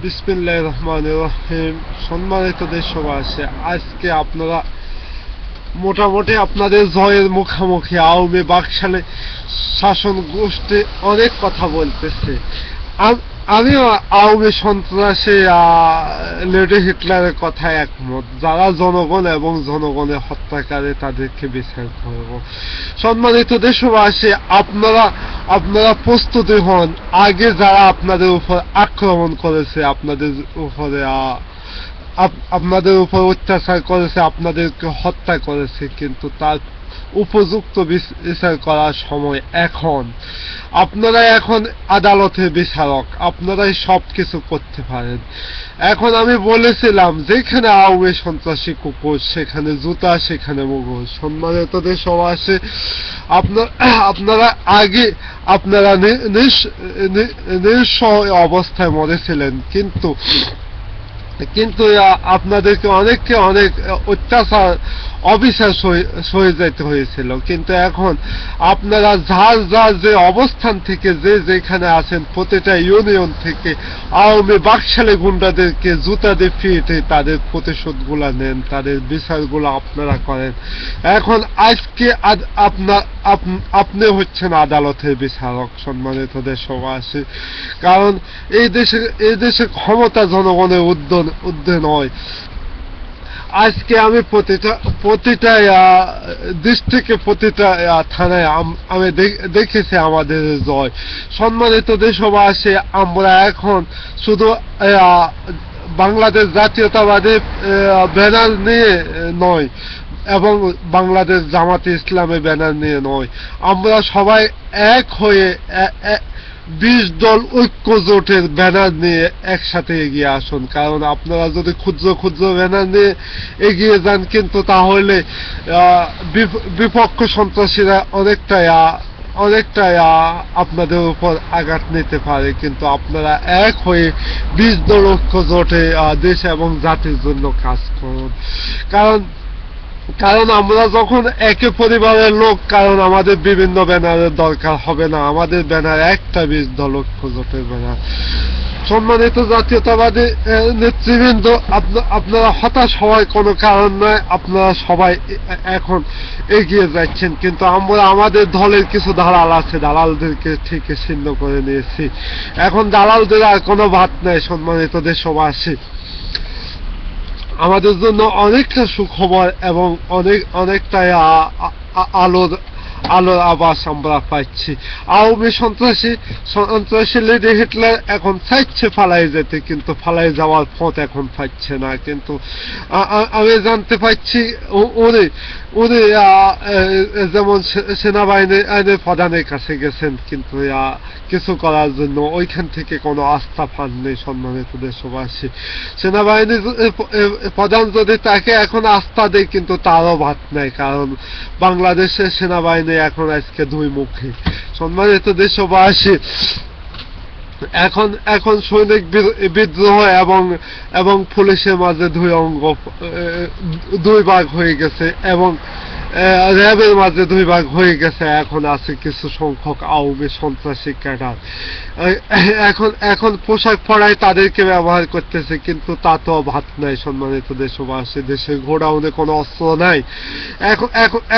বিসমিল্লাহির রহমানির রহিম। সম্মানিত দেশবাসী, আজকে আপনারা মোটামুটি আপনাদের জয়ের মুখোমুখি আওয়ামী বাকশালে শাসন গোষ্ঠী অনেক কথা বলতেছে। আমিও আওয়ামী সন্ত্রাসী লেডি হিটলারের কথায় একমত। যারা জনগণ এবং জনগণের হত্যাকারী তাদেরকে বিচার করব। সম্মানিত দেশবাসী, আপনারা প্রস্তুতি হন। আগে যারা আপনাদের উপর আক্রমণ করেছে, আপনাদের উপর অত্যাচার করেছে, আপনাদেরকে হত্যা করেছে, কিন্তু তার উপযুক্ত বিচার করার সময় এখন। আপনারা এখন আদালতের বিচারক, আপনারাই সবকিছু করতে পারেন। এখন আমি বলেছিলাম, যেখানে আওয়ামী সন্ত্রাসী কুকুর সেখানে জুতা, সেখানে মুগুর। সম্মানিত দেশবাসী, আপনারা নিঃস্ব অবস্থায় মরেছিলেন, কিন্তু আপনাদেরকে অনেক অত্যাচার অবিচার সয়ে যেতে হয়েছিল। কিন্তু এখন আপনারা যার যে অবস্থান থেকে যেখানে আছেন, প্রতিটা ইউনিয়ন থেকে আওয়ামী বাকশালী গুন্ডাদেরকে জুতা দিয়ে ফিরে তাদের প্রতিশোধগুলা নেন, তাদের বিচারগুলো আপনারা করেন। এখন আজকে আপনি হচ্ছেন আদালতের বিচারক। সম্মানিত দেশবাসী, কারণ এই দেশে ক্ষমতা জনগণের ঊর্ধ্বে নয়। আজকে আমি প্রতিটা ডিস্ট্রিক্টে, প্রতিটা থানায় আমি দেখেছি আমাদের জয়। সম্মানিত দেশবাসী, আমরা এখন শুধু বাংলাদেশ জাতীয়তাবাদী ব্যানার নিয়ে নয় এবং বাংলাদেশ জামাতে ইসলামের ব্যানার নিয়ে নয়, আমরা সবাই এক হয়ে 20 দল ঐক্য জোটের ব্যানার নিয়ে একসাথে এগিয়ে আসুন। কারণ আপনারা যদি ক্ষুদ্র ব্যানার নিয়ে এগিয়ে যান, কিন্তু তাহলে বিপক্ষ সন্ত্রাসীরা অনেকটাই আপনাদের উপর আঘাত নিতে পারে। কিন্তু আপনারা এক হয়ে 20 দল ঐক্য জোটে দেশ এবং জাতির জন্য কাজ করুন। কারণ আমরা যখন একে পরিবারের লোক, কারণ আমাদের বিভিন্ন ব্যানারের দরকার হবে না। আমাদের ব্যানার একটা 20 দল ঐক্য জোটের ব্যানার। সম্মানিত জাতীয়তাবাদী নেতৃবৃন্দ, আপনারা হতাশ হওয়ার কোনো কারণ নয়। আপনারা সবাই এখন এগিয়ে যাচ্ছেন, কিন্তু আমরা আমাদের দলের কিছু দালাল আছে, দালালদেরকে ঠিক ছিন্ন করে নিয়েছি। এখন দালালদের আর কোনো ভাত নাই। সম্মানিত দেশবাসী, আমাদের জন্য অনেকটা সুখবর এবং অনেকটাই আলোর আভাস আমরা পাচ্ছি। আওয়ামী সন্ত্রাসী লেডি হিটলার এখন চাইছে ফালাই যেতে, কিন্তু ফালাই যাওয়ার পথ এখন পাচ্ছে না। কিন্তু আমি জানতে পারছি উনি যেমন সেনাবাহিনীর প্রধানের কাছে গেছেন, কিন্তু কিছু করার জন্য ওইখান থেকে কোনো আস্থা পাননি। সম্মানিত দেশবাসী, সেনাবাহিনীর প্রধান যদি তাকে এখন আস্থা দেয়, কিন্তু তারও ভাত নাই। কারণ বাংলাদেশের সেনাবাহিনী এখন আজকে দুই মুখী। সম্মানিত দেশবাসী, এখন সৈনিক বিদ্রোহ এবং পুলিশের মাঝে দুই ভাগ হয়ে গেছে এবং র্যাবের মাঝে দুই ভাগ হয়ে গেছে। এখন আছে কিছু সংখ্যক আওয়ামী সন্ত্রাসী ক্যাডার। এখন পোশাক পরায় তাদেরকে ব্যবহার করতেছে, কিন্তু তা তো ভাত নাই। সম্মানিত দেশবাসী, দেশের গোডাউনে কোনো অস্ত্র নাই।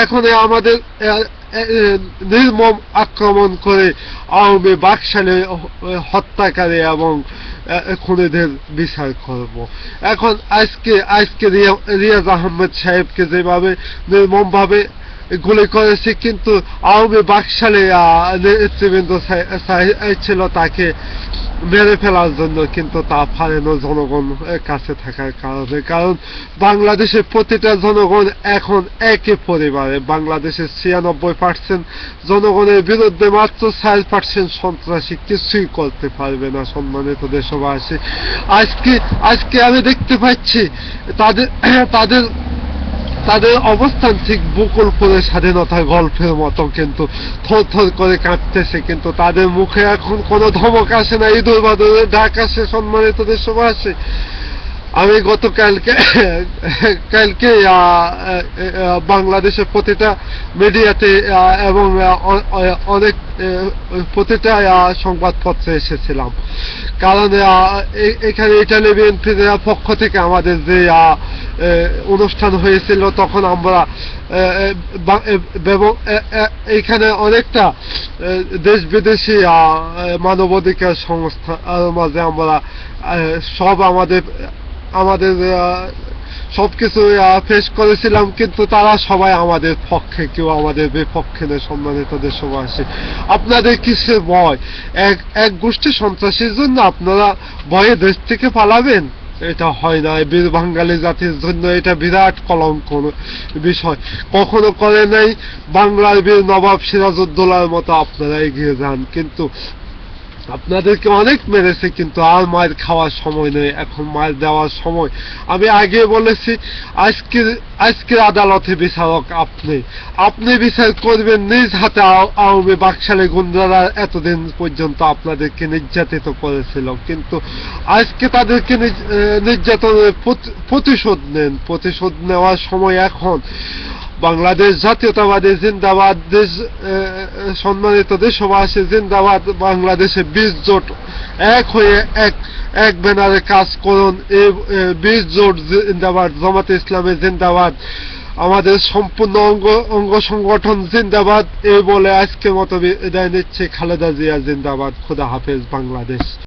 এখন আমাদের নির্মম আক্রমণ করে আওয়ামী বাকশালী হত্যাকারী এবং খুনিদের বিচার করব। এখন আজকে রিয়াজ আহমেদ সাহেবকে যেভাবে নির্মম ভাবে গুলি করেছে, কিন্তু আওয়ামী বাকশালী নেতৃবৃন্দ ছিল তাকে মেরে ফেলার জন্য, কিন্তু তা পারেন জনগণ কাছে থাকার কারণে। কারণ বাংলাদেশের প্রতিটা জনগণ এখন একে পরিবারে। বাংলাদেশের 96% জনগণের বিরুদ্ধে মাত্র 4% সন্ত্রাসী কিছুই করতে পারবে না। সম্মানিত দেশবাসী, আজকে আমি দেখতে পাচ্ছি তাদের অবস্থান ঠিক বকুলপুরের স্বাধীনতার গল্পের মতো, কিন্তু থর করে কাঁপতেছে, কিন্তু তাদের মুখে এখন কোনো ধমক আসে না, ইঁদুর বাদুরের ডাক আসে। সম্মানিত দেশবাসী, আমি গতকালকে কালকে বাংলাদেশের প্রতিটা মিডিয়াতে এবং অনেক প্রতিটা সংবাদপত্রে এসেছিলাম, কারণ এখানে ইটালি বিএনপির পক্ষ থেকে আমাদের যে অনুষ্ঠান হয়েছিল তখন আমরা এখানে অনেকটা দেশ বিদেশি মানবাধিকার সংস্থা মাঝে আমরা সব আমাদের সবকিছু ফেস করেছিলাম, কিন্তু তারা সবাই আমাদের পক্ষে, কেউ আমাদের বিপক্ষে নেই। সম্মানিত দেশবাসী, আপনাদের কিসের ভয়? এক গোষ্ঠী সন্ত্রাসীর জন্য আপনারা ভয়ে দেশ থেকে পালাবেন? এটা হয় না। বীর বাঙালি জাতির জন্য এটা বিরাট কলঙ্ক বিষয়। কখনো করে নাই বাংলার বীর নবাব সিরাজউদ্দৌলার মতো আপনারা এগিয়ে যান, কিন্তু আপনাদেরকে অনেক মেরেছে, কিন্তু আর মার খাওয়ার সময় নেই, এখন মার দেওয়ার সময়। আমি আগে বলেছি, আজকের আদালতে বিচারক আপনি বিচার করবেন নিজ হাতে। আওয়ামী বাকশালী গুন্ডারা এতদিন পর্যন্ত আপনাদেরকে নির্যাতিত করেছিল, কিন্তু আজকে তাদেরকে নির্যাতনের প্রতিশোধ নেন। প্রতিশোধ নেওয়ার সময় এখন। বাংলাদেশ জাতীয়তাবাদী জিন্দাবাদ। সম্মানিত দেশবাসী জিন্দাবাদ। বাংলাদেশে 20 জোট এক হয়ে এক ব্যানারে কাজ করুন। এই 20 জোট জিন্দাবাদ। জামাতে ইসলামী জিন্দাবাদ। আমাদের সম্পূর্ণ অঙ্গ সংগঠন জিন্দাবাদ। এই বলে আজকের মতো বিদায় নিচ্ছে। খালেদা জিয়া জিন্দাবাদ। খোদা হাফেজ। বাংলাদেশ।